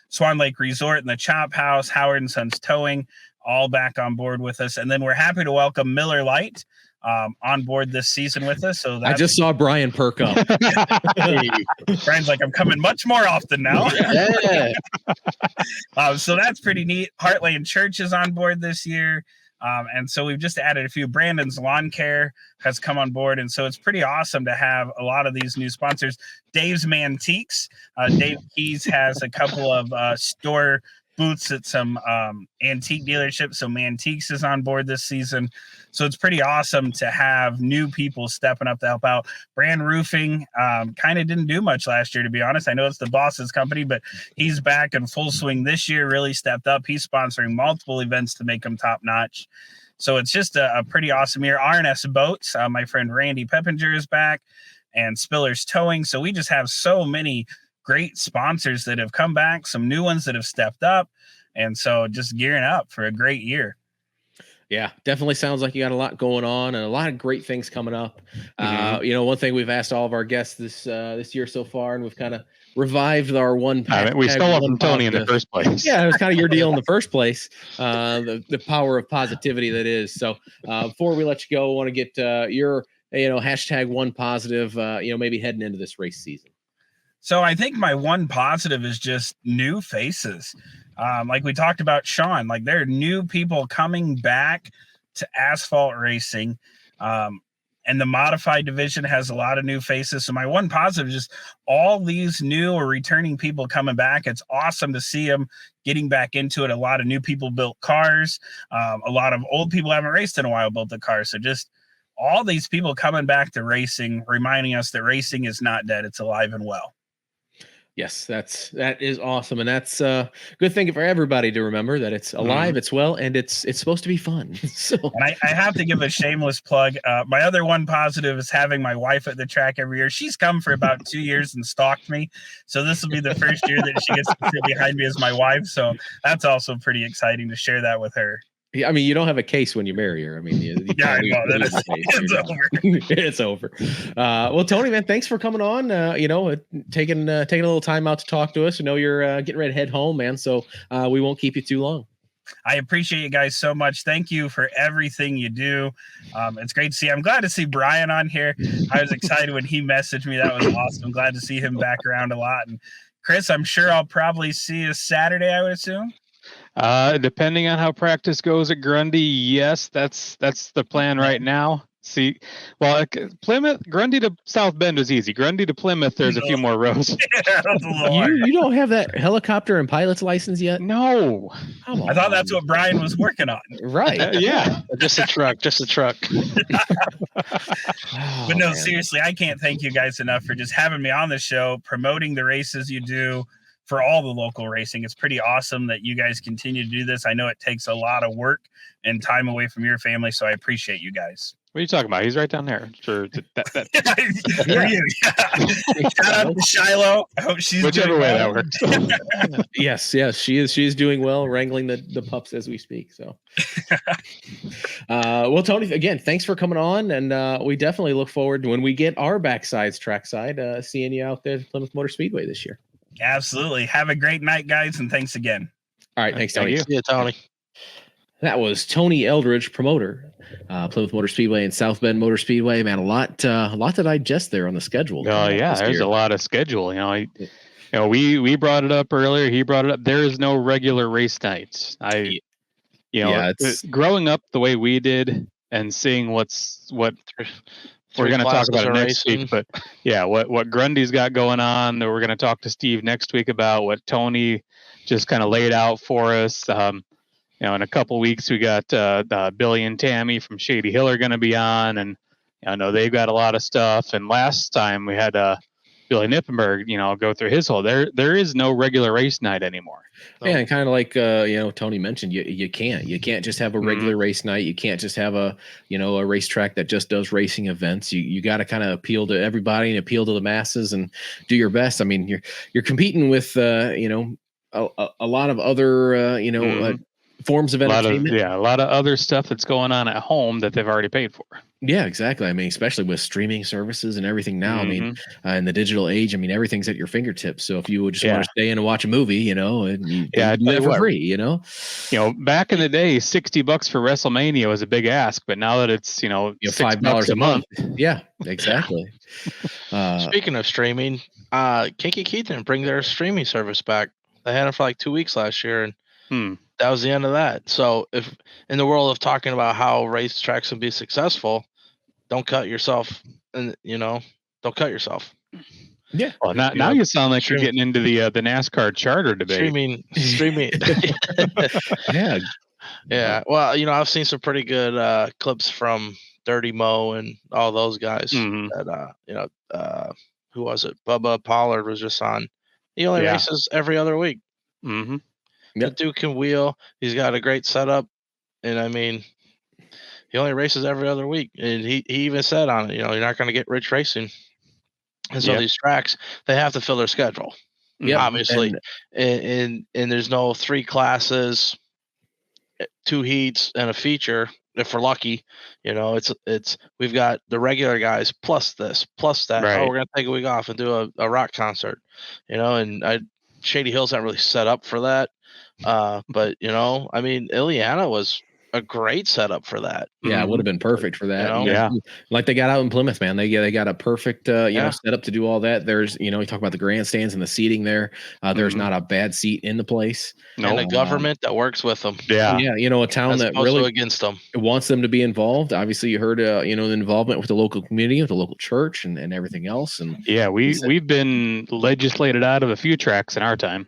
Swan Lake Resort and the Chop House, Howard & Sons Towing, all back on board with us. And then we're happy to welcome Miller Lite on board this season with us. So I just saw Brian perk up. Brian's like, I'm coming much more often now. Yeah. So that's pretty neat. Heartland Church is on board this year. And so we've just added a few. Brandon's Lawn Care has come on board. And so it's pretty awesome to have a lot of these new sponsors. Dave's Mantiques. Dave Keys has a couple of store booths at some antique dealerships. So Mantiques is on board this season. So it's pretty awesome to have new people stepping up to help out. Brand Roofing kind of didn't do much last year, to be honest. I know it's the boss's company, but he's back in full swing this year, really stepped up. He's sponsoring multiple events to make them top notch. So it's just a pretty awesome year. R&S Boats, my friend Randy Peppinger is back, and Spiller's Towing. So we just have so many great sponsors that have come back, some new ones that have stepped up. And so just gearing up for a great year. Yeah, definitely sounds like you got a lot going on and a lot of great things coming up. Mhm. One thing we've asked all of our guests this year so far, and we've kind of revived our one. We stole it one from Tony in the positive. first place. Yeah, it was kind of your deal in the first place. The power of positivity that is. So before we let you go, I want to get your hashtag one positive. Maybe heading into this race season. So I think my one positive is just new faces. Like we talked about Sean, like there are new people coming back to asphalt racing. And the modified division has a lot of new faces. So my one positive is just all these new or returning people coming back. It's awesome to see them getting back into it. A lot of new people built cars. A lot of old people haven't raced in a while built the cars. So just all these people coming back to racing, reminding us that racing is not dead. It's alive and well. Yes, that is awesome, and that's a good thing for everybody to remember that it's alive, it's well, and it's supposed to be fun. So, and I have to give a shameless plug. My other one positive is having my wife at the track every year. She's come for about 2 years and stalked me, so this will be the first year that she gets to sit behind me as my wife. So that's also pretty exciting to share that with her. Yeah, I mean, you don't have a case when you marry her. I mean, yeah, I know that it's over. It's over. Well, Tony, man, thanks for coming on. Taking a little time out to talk to us. I know you're getting ready to head home, man. So we won't keep you too long. I appreciate you guys so much. Thank you for everything you do. It's great to see. I'm glad to see Brian on here. I was excited when he messaged me. That was awesome. Glad to see him back around a lot. And Chris, I'm sure I'll probably see you Saturday, I would assume. Depending on how practice goes at Grundy, yes, that's the plan right now. See, well, Plymouth, Grundy to South Bend is easy. Grundy to Plymouth, there's a few more rows. You don't have that helicopter and pilot's license yet? No. Come on. I thought that's what Brian was working on. Right. Yeah. Just a truck. But no, seriously, I can't thank you guys enough for just having me on the show, promoting the races you do for all the local racing. It's pretty awesome that you guys continue to do this. I know it takes a lot of work and time away from your family, so I appreciate you guys. What are you talking about? He's right down there. For that. Yeah. Shout out to Shiloh. I hope she's whichever way that works. Yes, she is. She is doing well, wrangling the pups as we speak. So, well, Tony, again, thanks for coming on, and we definitely look forward to when we get our backsides trackside, seeing you out there at Plymouth Motor Speedway this year. Absolutely. Have a great night, guys, and thanks again. All right, thanks, Tony. See you, Tony. That was Tony Eldridge, promoter, Plymouth Motor Speedway and South Bend Motor Speedway. Man, a lot to digest there on the schedule. Oh yeah, there's a lot of schedule. We brought it up earlier. He brought it up. There is no regular race nights. Growing up the way we did and seeing what we're going to talk about it next week. But yeah, what Grundy's got going on. We're going to talk to Steve next week about what Tony just kind of laid out for us. In a couple weeks, we got Billy and Tammy from Shady Hill are going to be on, and I know they've got a lot of stuff. And last time we had Billy Nippenberg, go through his whole. There is no regular race night anymore. Yeah, and kind of like Tony mentioned, you can't just have a regular race night. You can't just have a racetrack that just does racing events. You got to kind of appeal to everybody and appeal to the masses and do your best. I mean, you're competing with a lot of other forms of entertainment. A lot of other stuff that's going on at home that they've already paid for. Yeah, exactly. I mean, especially with streaming services and everything now. I mean, in the digital age, I mean, everything's at your fingertips. So if you would just want to stay in and watch a movie, and you do it for free, back in the day, $60 for WrestleMania was a big ask, but now that it's $5 a month. Yeah, exactly. Speaking of streaming, Kinky Keith didn't bring their streaming service back. They had it for like 2 weeks last year, and that was the end of that. So if in the world of talking about how racetracks can be successful, don't cut yourself, and don't cut yourself. Yeah. Well, now you sound like you're getting into the NASCAR charter debate. Streaming. Yeah. Yeah. Well, I've seen some pretty good clips from Dirty Mo and all those guys. That who was it? Bubba Pollard was just on. He only races every other week. Mm-hmm. The dude can wheel. He's got a great setup, and I mean, he only races every other week. And he even said on it, you're not going to get rich racing. And so these tracks, they have to fill their schedule. Yeah, obviously, and there's no 3 classes, 2 heats, and a feature. If we're lucky, it's we've got the regular guys plus this, plus that. Right. Oh, we're gonna take a week off and do a rock concert, and Shady Hill's not really set up for that. But I mean, Illiana was a great setup for that. Yeah, it would have been perfect for that. Yeah. Like they got out in Plymouth, man. They got a perfect setup to do all that. There's you talk about the grandstands and the seating there. There's not a bad seat in the place. And a government that works with them. Yeah. Yeah, a town that really against them wants them to be involved. Obviously, you heard the involvement with the local community, with the local church, and everything else. And yeah, we've been legislated out of a few tracks in our time.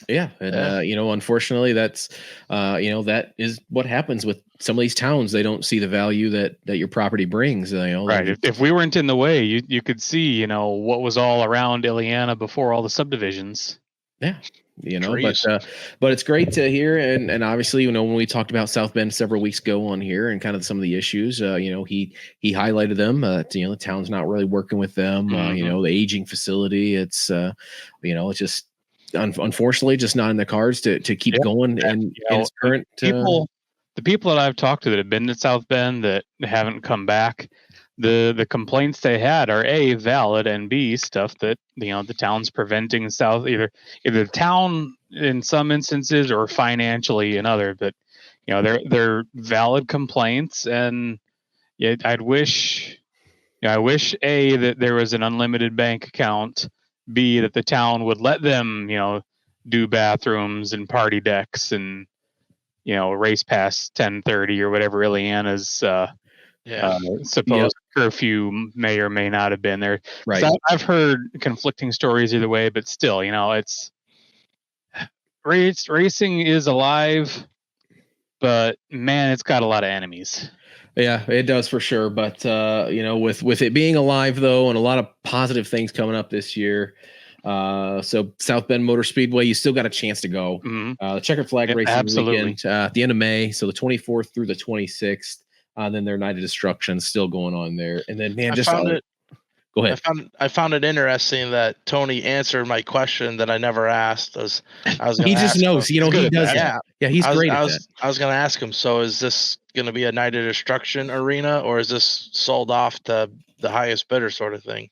Yeah, and unfortunately, that's that is what happens with some of these towns. They don't see the value that your property brings. Right. If we weren't in the way, you could see what was all around Illiana before all the subdivisions. Yeah, but it's great to hear, and obviously, when we talked about South Bend several weeks ago on here, and kind of some of the issues, he highlighted them. The town's not really working with them. The aging facility, it's it's just. Unfortunately, just not in the cards to keep going in its current people. The people that I've talked to that have been to South Bend that haven't come back, the complaints they had are A, valid, and B, stuff that the town's preventing either the town in some instances or financially in other. But they're valid complaints, and I wish A, that there was an unlimited bank account. B, that the town would let them, do bathrooms and party decks and, race past 10:30 or whatever Illiana's supposed curfew may or may not have been there. Right. I've heard conflicting stories either way, but still, it's racing is alive, but man, it's got a lot of enemies. Yeah, it does for sure. But with it being alive though, and a lot of positive things coming up this year. So South Bend Motor Speedway, you still got a chance to go. The checkered flag racing weekend at the end of May, so the 24th through the 26th. Then their Night of Destruction still going on there. And then go ahead. I found it interesting that Tony answered my question that I never asked. He just knows, he does. Yeah, he's great. I was going to ask him. So is this going to be a Night of Destruction arena, or is this sold off to the highest bidder sort of thing?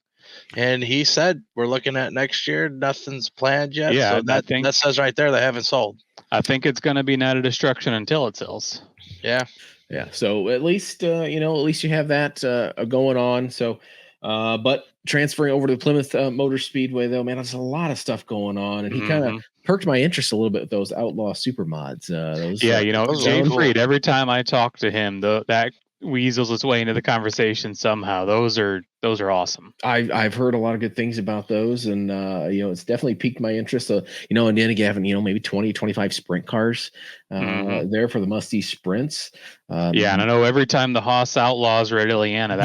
And he said we're looking at next year. Nothing's planned yet. Yeah, so that says right there they haven't sold. I think it's going to be Night of Destruction until it sells. Yeah. Yeah. So at least you have that going on. So. But transferring over to the Plymouth Motor Speedway, though, man, there's a lot of stuff going on, and he kind of perked my interest a little bit with those Outlaw Super Mods. Jay Freed. Every time I talk to him, that weasels its way into the conversation somehow. Those are awesome. I've heard a lot of good things about those, and it's definitely piqued my interest. So and then again, maybe 20-25 sprint cars there for the Musty Sprints. And I know every time the Haas Outlaws were at Illiana,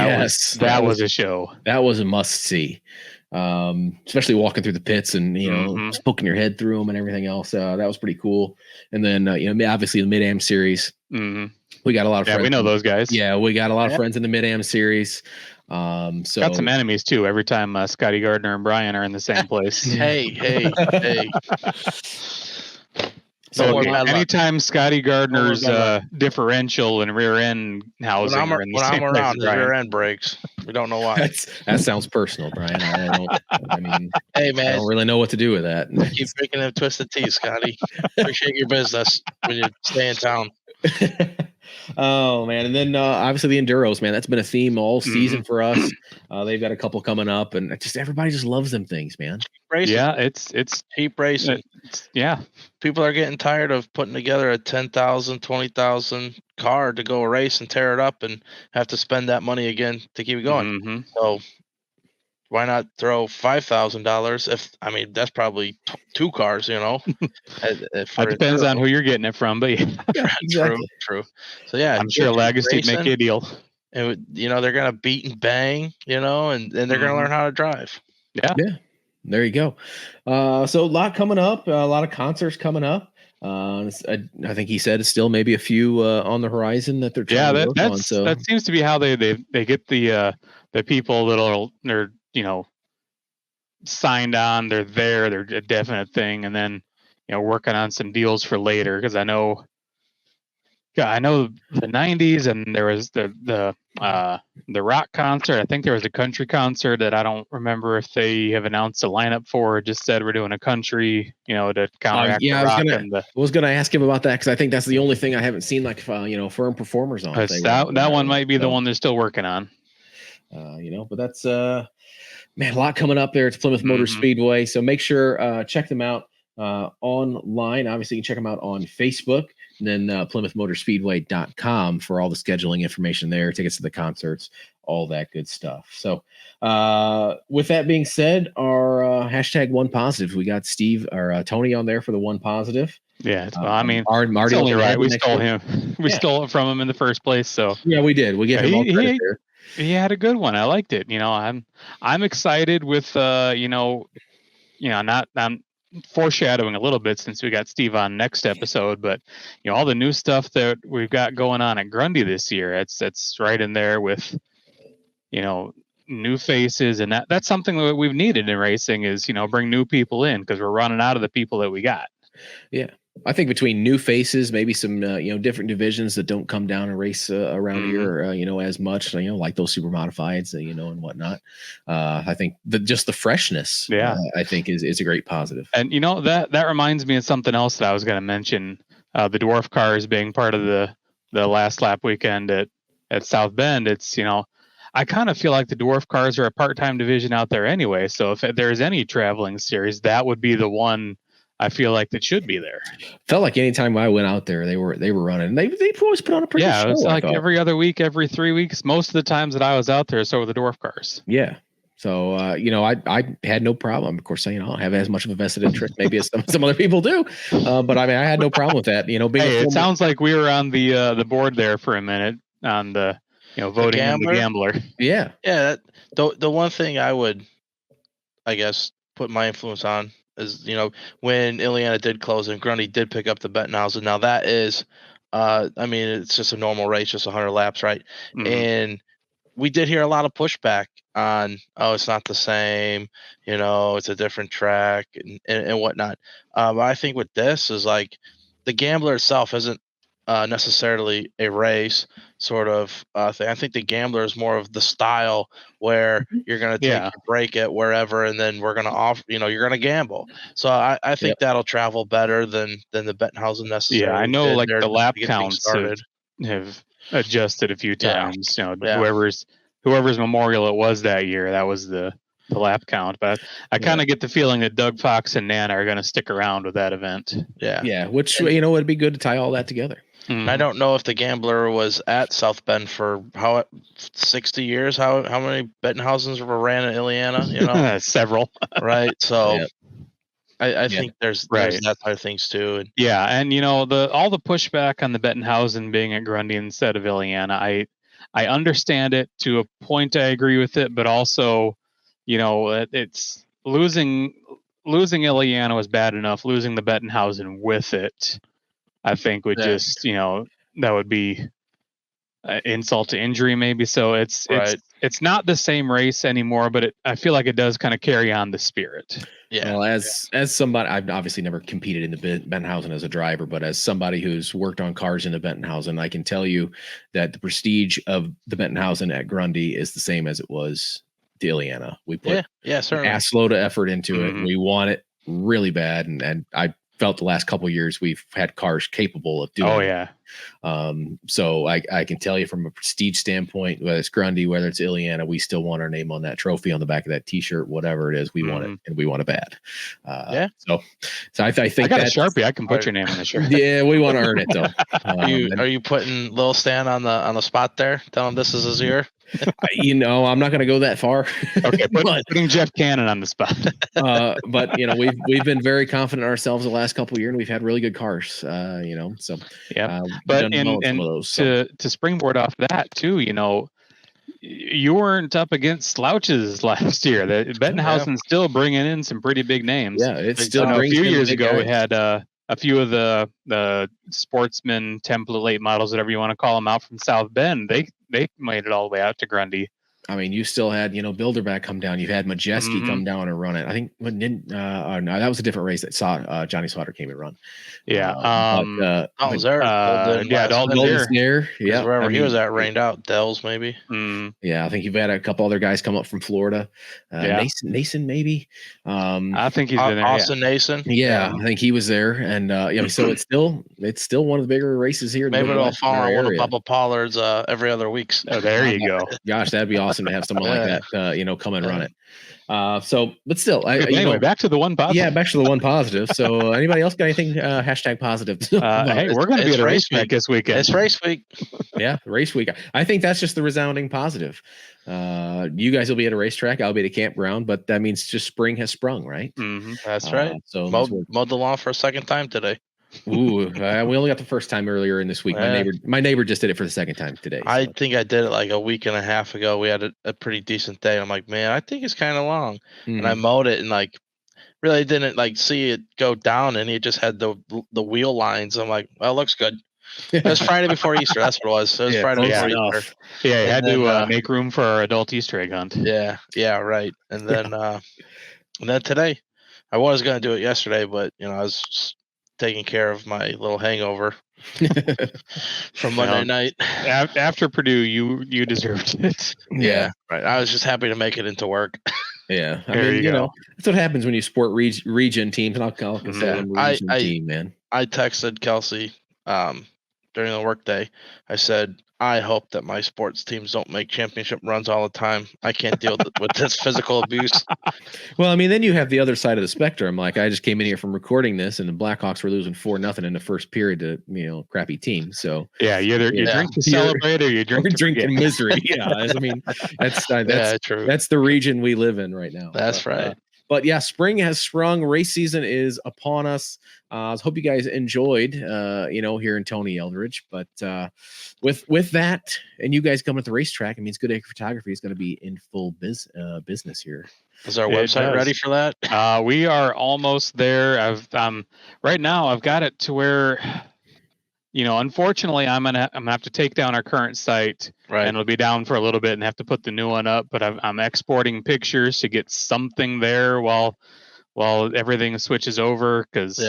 that was a show. That was a must see. Especially walking through the pits and poking your head through them and everything else. That was pretty cool. And then obviously the Mid-Am series. We got a lot of friends. We know those guys. Yeah, we got a lot of friends in the Mid-Am series. So got some enemies too. Every time Scotty Gardner and Brian are in the same place. Hey. So anytime Scotty Gardner's differential and rear end housing are in the same I'm around, place, the rear end breaks. We don't know why. That sounds personal, Brian. Hey man, I don't really know what to do with that. Keep making them twisted teeth, Scotty. Appreciate your business when you stay in town. Oh man, and then obviously the enduros, man. That's been a theme all season for us. They've got a couple coming up, and everybody just loves them things, man. Racing. Yeah, it's cheap racing. People are getting tired of putting together a 10,000, 20,000 car to go race and tear it up and have to spend that money again to keep it going. So why not throw $5,000? That's probably 2 cars, It depends on who you're getting it from, but Yeah, exactly. True. So yeah, I'm sure Legacy would make you a deal. And they're gonna beat and bang, and they're gonna learn how to drive. Yeah. There you go. So a lot coming up, a lot of concerts coming up. I think he said it's still maybe a few on the horizon that they're trying to work on. So that seems to be how they get the people that they're signed on. They're a definite thing, and then working on some deals for later, because I know the 90s, and there was the rock concert. I think there was a country concert that I don't remember if they have announced a lineup for, or just said we're doing a country, to counteract the rock. I was gonna ask him about that, because I think that's the only thing I haven't seen firm performers on. That one might be the one they're still working on. But that's a lot coming up there. It's Plymouth Motor Speedway, so make sure check them out online. Obviously, you can check them out on Facebook, and then PlymouthMotorSpeedway.com for all the scheduling information there, tickets to the concerts, all that good stuff. So with that being said, our hashtag one positive, we got Steve or Tony on there for the one positive. Yeah, well, Marty, only right. We stole him. We stole it from him in the first place. So yeah, we did. We gave him all credit there. He had a good one. I liked it. I'm excited with I'm foreshadowing a little bit since we got Steve on next episode, but all the new stuff that we've got going on at Grundy this year, it's right in there with new faces, and that's something that we've needed in racing is bring new people in, because we're running out of the people that we got. Yeah, I think between new faces, maybe some different divisions that don't come down and race around here as much, like those super modifieds, and whatnot. I think just the freshness, I think is a great positive. And that reminds me of something else that I was going to mention, the dwarf cars being part of the last lap weekend at South Bend. It's I kind of feel like the dwarf cars are a part-time division out there anyway, so if there's any traveling series, that would be the one I feel like that should be there. Felt like anytime I went out there, they were running. They always put on a pretty show. Yeah, it's like every other week, every 3 weeks. Most of the times that I was out there, so were the dwarf cars. Yeah. So I had no problem. Of course, I don't have as much of a vested interest maybe as some other people do, but I had no problem with that. It sounds like we were on the board there for a minute on the voting in the gambler. Yeah. Yeah. The one thing I would, I guess, put my influence on is, when Illiana did close and Grundy did pick up the Bettenhausen. Now that is, it's just a normal race, just 100 laps, right? Mm-hmm. And we did hear a lot of pushback on, it's not the same, it's a different track and whatnot. But I think with this is like the gambler itself isn't necessarily a race sort of thing. I think the gambler is more of the style where you're going to take a break at wherever, and then we're going to offer, you're going to gamble. So I think that'll travel better than the Bettenhausen necessarily. Yeah, I know, like the lap counts have adjusted a few times. Whoever's memorial it was that year, that was the lap count. But I kind of get the feeling that Doug Fox and Nana are going to stick around with that event. Yeah, which it'd be good to tie all that together. Mm-hmm. I don't know if the gambler was at South Bend for 60 years. How many Bettenhausens were ran at Illiana? Several, right? So I think there's that type of things too. And all the pushback on the Bettenhausen being at Grundy instead of Illiana, I understand it to a point. I agree with it, but also, it's losing Illiana was bad enough. Losing the Bettenhausen with it, I think would just, that would be insult to injury maybe. So it's not the same race anymore, but I feel like it does kind of carry on the spirit. Yeah. Well, as somebody, I've obviously never competed in the Bettenhausen as a driver, but as somebody who's worked on cars in the Bettenhausen, I can tell you that the prestige of the Bettenhausen at Grundy is the same as it was to Illiana. We put certainly ass load of effort into it. And we want it really bad. And I felt the last couple of years we've had cars capable of doing it. So I can tell you from a prestige standpoint, whether it's Grundy, whether it's Illiana, we still want our name on that trophy, on the back of that t-shirt, whatever it is, we want it, and we want it bad. So I think I got a Sharpie. I can put your name on the shirt. Yeah, we want to earn it though. Are you putting Lil Stan on the spot there? Tell him this is his year. I'm not going to go that far. Okay, putting Jeff Cannon on the spot. But we've been very confident in ourselves the last couple of years, and we've had really good cars. So yeah. But to springboard off that too, you weren't up against slouches last year. Bettenhausen's still bringing in some pretty big names. Yeah, it's still a few years ago. We had a few of the sportsman template late models, whatever you want to call them, out from South Bend. They made it all the way out to Grundy. I mean, you still had, Bilderback come down. You've had Majeski come down and run it. I think no, that was a different race that saw Johnny Slaughter came and run. Yeah. Dalton's there. Dalton's there. Yeah. Wherever he was at rained out. Dells, maybe. Yeah. I think you've had a couple other guys come up from Florida. Nason, maybe. I think he's been there. Austin Nason. Yeah. I think he was there. And, so it's still one of the bigger races here. Maybe it'll fall on one of Bubba Pollard's every other weeks. Oh, there you go. Gosh, that'd be awesome to have someone like that, come and run it. But still, anyway, back to the one positive. Yeah, back to the one positive. So, anybody else got anything #positive? Hey, we're going to be at a racetrack this weekend. It's race week. Yeah, race week. I think that's just the resounding positive. You guys will be at a racetrack. I'll be at a campground, but that means just spring has sprung, right? Mm-hmm. That's right. So mowed the lawn for a second time today. Ooh, we only got the first time earlier in this week. My neighbor just did it for the second time today. I think I did it like a week and a half ago. We had a pretty decent day. I'm like, man, I think it's kind of long. And I mowed it and really didn't see it go down, and it just had the wheel lines. I'm like, well, it looks good. It was Friday before Easter. That's what it was. It was Friday before Easter. Yeah, you had to make room for our adult Easter egg hunt. Yeah, right. And then and then today, I was going to do it yesterday, but I was taking care of my little hangover from Monday night. After Purdue, you deserved it. Yeah, right. I was just happy to make it into work. Yeah, I mean, that's what happens when you support region teams, and I'll consider them region team, man. I texted Kelsey during the workday. I said, I hope that my sports teams don't make championship runs all the time. I can't deal with this physical abuse. Well, I mean, then you have the other side of the spectrum. Like, I just came in here from recording this, and the Blackhawks were losing 4-0 in the first period to crappy team. So yeah, you drink to celebrate, or you drink in misery. Yeah, I mean, that's true. That's the region we live in right now. That's right. But yeah, spring has sprung. Race season is upon us. I hope you guys enjoyed, here in Tony Eldridge. But with that, and you guys coming to the racetrack, it means Good Acre Photography is going to be in full business here. Is our website ready for that? We are almost there. Right now I've got it to where, unfortunately, I'm gonna have to take down our current site, and it'll be down for a little bit, and have to put the new one up. But I'm exporting pictures to get something there while everything switches over, because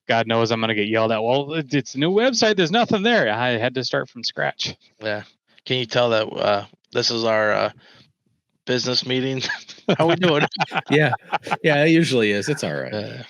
God knows I'm gonna get yelled at. Well, it's a new website. There's nothing there. I had to start from scratch. Yeah. Can you tell that this is our business meeting? How we doing? Yeah, it usually is. It's all right.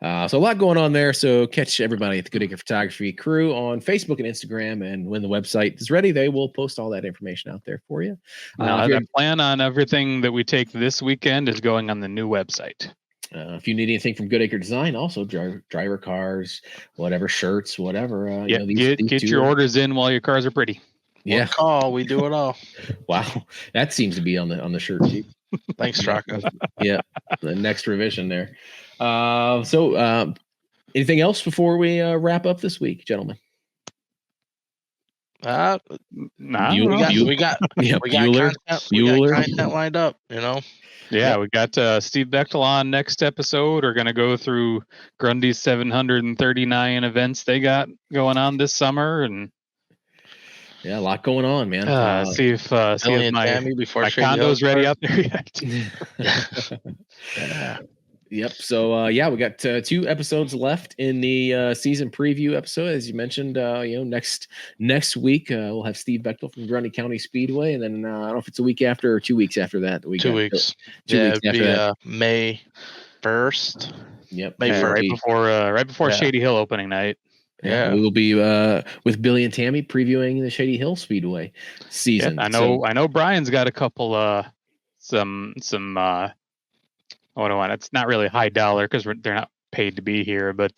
So a lot going on there. So catch everybody at the Good Acre Photography crew on Facebook and Instagram, and when the website is ready, they will post all that information out there for you. The plan on everything that we take this weekend is going on the new website. If you need anything from Good Acre Design, also driver cars, whatever, shirts, whatever. Get your orders in while your cars are pretty. Yeah, call. We do it all. Wow, that seems to be on the shirt too. Thanks, Straka. Yeah, the next revision there. So anything else before we wrap up this week, gentlemen? We got content lined up. Yeah, we got Steve Bechtel on next episode. We're going to go through Grundy's 739 events they got going on this summer, and a lot going on, man. See if my condo's ready out there yet. Yep. So we got 2 episodes left in the season preview episode, as you mentioned. Next week we'll have Steve Bechtel from Grundy County Speedway, and then I don't know if it's a week after or 2 weeks after that. 2 weeks. 2 weeks after that. May 1st. Yep. May 1st. Right before Shady Hill opening night. Yeah, we will be with Billy and Tammy previewing the Shady Hill Speedway season. Yeah, I know Brian's got a couple some it's not really high dollar because they're not paid to be here, but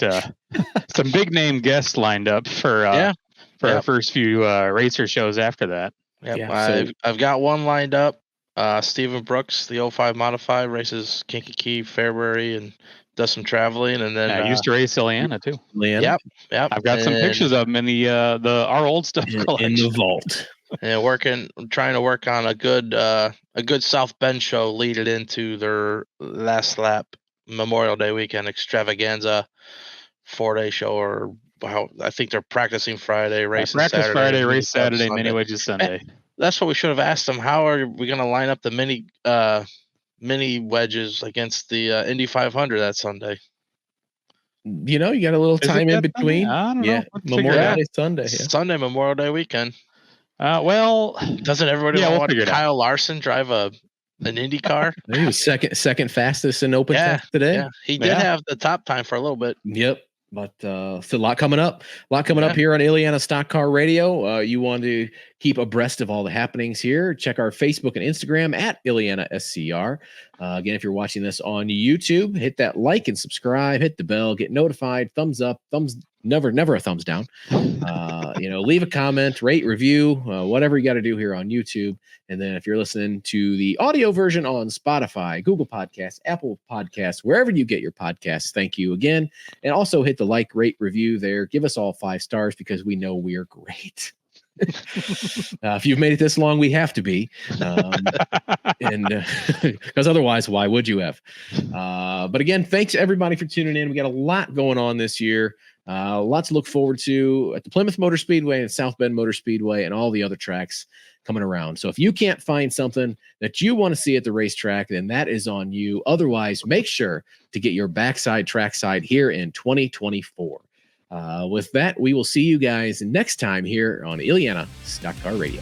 some big name guests lined up for our first few racer shows after that. Yep. Yeah, I've got one lined up. Stephen Brooks, the 05 Modified, races Kankakee, Fairbury, and does some traveling. And then I used to race Illiana too. Leanna, Yep. I've got some pictures of them in the our old stuff in collection. the vault. And trying to work on a good South Bend show leading into their last lap Memorial Day weekend extravaganza 4-day show, or how I think they're practicing Friday, racing Practice Saturday, Friday, mini race club Saturday, mini wedges Sunday. That's what we should have asked them. How are we going to line up the mini wedges against the Indy 500 that Sunday? You know, you got a little Is it time in that Sunday? between. I don't know. Yeah, Let's figure it Memorial out. Day Sunday. Yeah. Sunday, Memorial Day weekend. Well, Doesn't everybody yeah, want we'll to figure watch it out. Kyle Larson drive an Indy car? He was second fastest in open test today. Yeah, he did have the top time for a little bit. Yep. But it's a lot coming up. up here on Illiana Stock Car Radio. You want to keep abreast of all the happenings here, check our Facebook and Instagram at Illiana SCR. Again, if you're watching this on YouTube, hit that like and subscribe, hit the bell, get notified, thumbs up, never a thumbs down. Leave a comment, rate, review, whatever you got to do here on YouTube. And then if you're listening to the audio version on Spotify, Google Podcasts, Apple Podcasts, wherever you get your podcasts, thank you again. And also hit the like, rate, review there. Give us all 5 stars because we know we are great. If you've made it this long, we have to be. And because otherwise, why would you have? But again, thanks everybody for tuning in. We got a lot going on this year. Lots to look forward to at the Plymouth Motor Speedway and South Bend Motor Speedway and all the other tracks coming around. So if you can't find something that you want to see at the racetrack, then that is on you. Otherwise, make sure to get your backside trackside here in 2024. With that, we will see you guys next time here on Illiana Stock Car Radio.